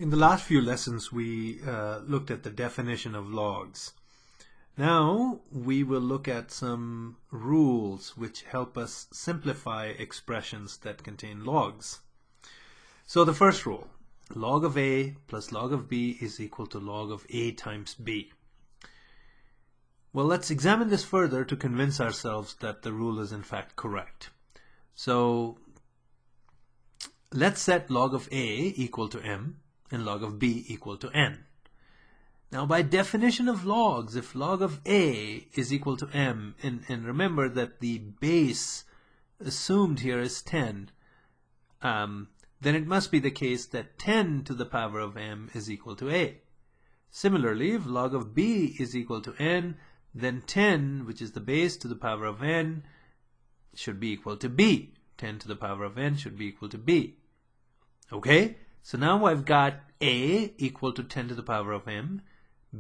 In the last few lessons, we looked at the definition of logs. Now we will look at some rules which help us simplify expressions that contain logs. So the first rule, log of A plus log of B is equal to log of A times B. Well, let's examine this further to convince ourselves that the rule is in fact correct. So let's set log of A equal to M and log of B equal to N. Now, by definition of logs, if log of A is equal to M, and remember that the base assumed here is 10, then it must be the case that 10 to the power of M is equal to A. Similarly, if log of B is equal to N, then 10, which is the base to the power of N, should be equal to B. 10 to the power of N should be equal to B. Okay? So now I've got A equal to 10 to the power of M,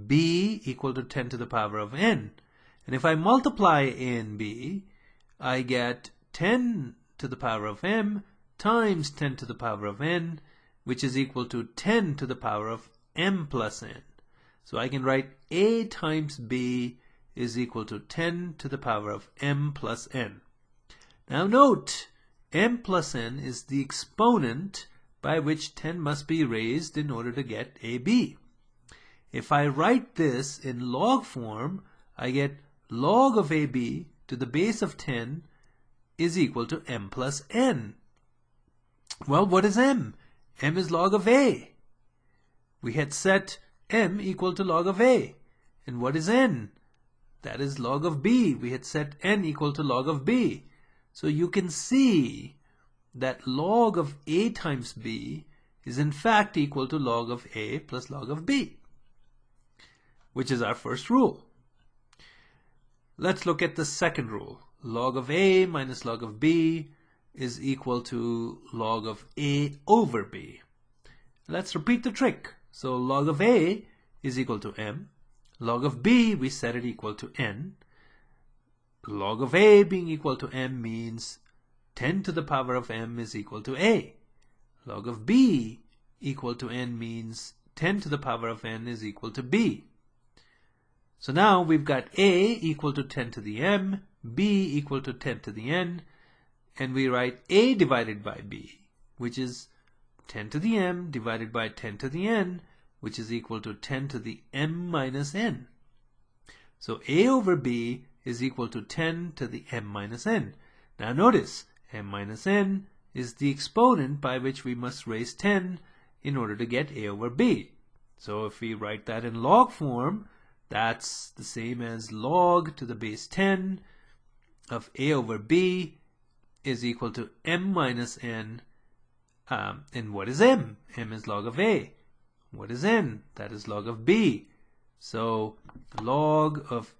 B equal to 10 to the power of N. And if I multiply A and B, I get 10 to the power of M times 10 to the power of N, which is equal to 10 to the power of M plus N. So I can write A times B is equal to 10 to the power of M plus N. Now note, M plus N is the exponent by which 10 must be raised in order to get AB. If I write this in log form, I get log of AB to the base of 10 is equal to M plus N. Well, what is M? M is log of A. We had set M equal to log of A. And what is N? That is log of B. We had set N equal to log of B. So you can see that log of A times B is in fact equal to log of A plus log of B, which is our first rule. Let's look at the second rule. Log of A minus log of B is equal to log of A over B. Let's repeat the trick. So log of A is equal to M. Log of B, we set it equal to N. Log of A being equal to M means 10 to the power of M is equal to A. Log of B equal to N means 10 to the power of N is equal to B. So now we've got A equal to 10 to the M, B equal to 10 to the N, and we write A divided by B, which is 10 to the M divided by 10 to the N, which is equal to 10 to the M minus N. So A over B is equal to 10 to the M minus N. Now notice, M minus N is the exponent by which we must raise 10 in order to get A over B. So if we write that in log form, that's the same as log to the base 10 of A over B is equal to M minus N. And what is M? M is log of A. What is N? That is log of B. So log of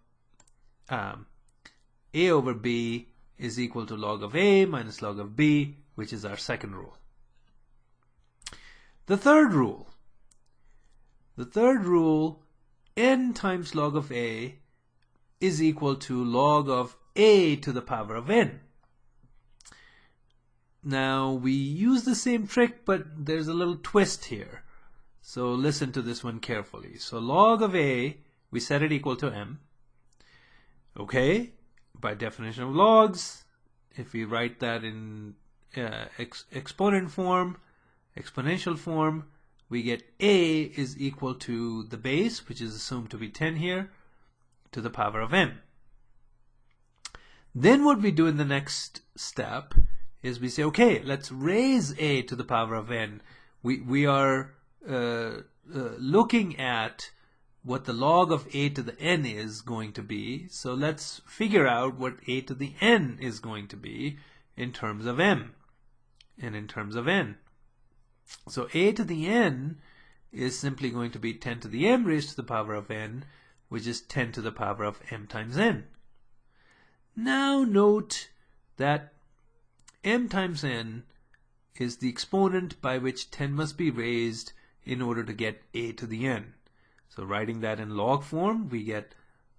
A over B is equal to log of A minus log of B, which is our second rule. The third rule. N times log of A is equal to log of A to the power of N. Now we use the same trick, but there's a little twist here. So listen to this one carefully. So log of A, we set it equal to M. Okay, by definition of logs, if we write that in exponent form, exponential form, we get A is equal to the base, which is assumed to be 10 here, to the power of N. Then what we do in the next step is we say, okay, let's raise A to the power of N. We are looking at what the log of A to the N is going to be. So let's figure out what A to the N is going to be in terms of M and in terms of N. So A to the N is simply going to be 10 to the M raised to the power of N, which is 10 to the power of M times N. Now note that M times N is the exponent by which 10 must be raised in order to get A to the N. So writing that in log form, we get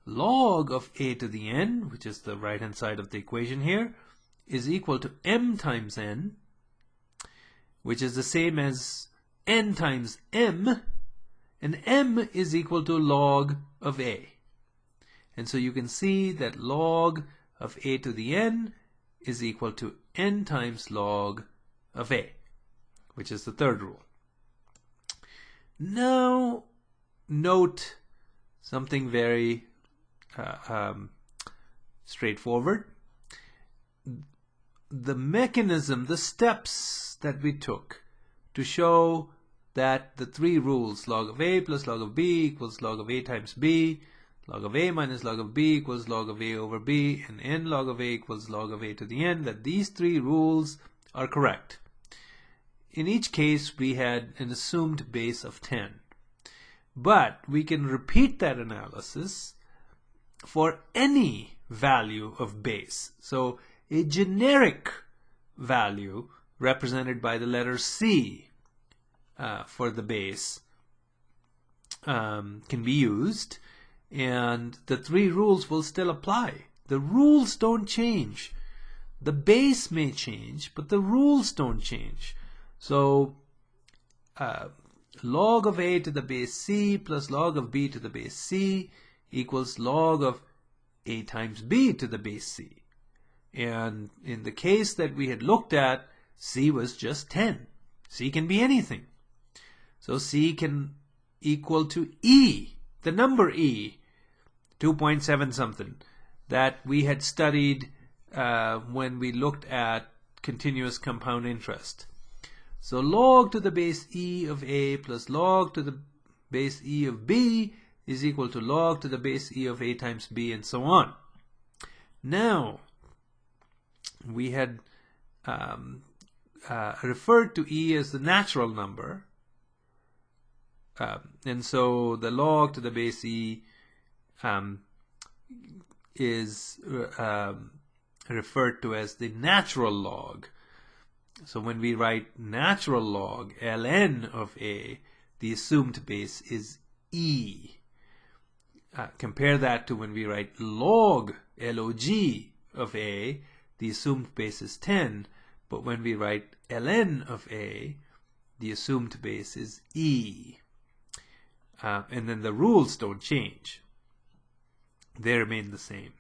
log of A to the N, which is the right hand side of the equation here, is equal to M times N, which is the same as n times m, and m is equal to log of a. And so you can see that log of a to the n is equal to n times log of a, which is the third rule. Now, note something very straightforward. The mechanism, the steps that we took to show that the three rules, log of a plus log of b equals log of a times b, log of a minus log of b equals log of a over b, and n log of a equals log of a to the n, that these three rules are correct. In each case, we had an assumed base of 10. But we can repeat that analysis for any value of base. So a generic value represented by the letter C for the base can be used, and the three rules will still apply. The rules don't change. The base may change, but the rules don't change. So log of a to the base c plus log of b to the base c equals log of a times b to the base c. And in the case that we had looked at, c was just 10. C can be anything. So c can equal to e, the number e, 2.7 something, that we had studied when we looked at continuous compound interest. So log to the base e of a plus log to the base e of b is equal to log to the base e of a times b, and so on. Now, we had referred to e as the natural number, and so the log to the base e is referred to as the natural log. So when we write natural log ln of a, the assumed base is e. Compare that to when we write log log of a, the assumed base is 10, but when we write ln of a, the assumed base is e. And then the rules don't change. They remain the same.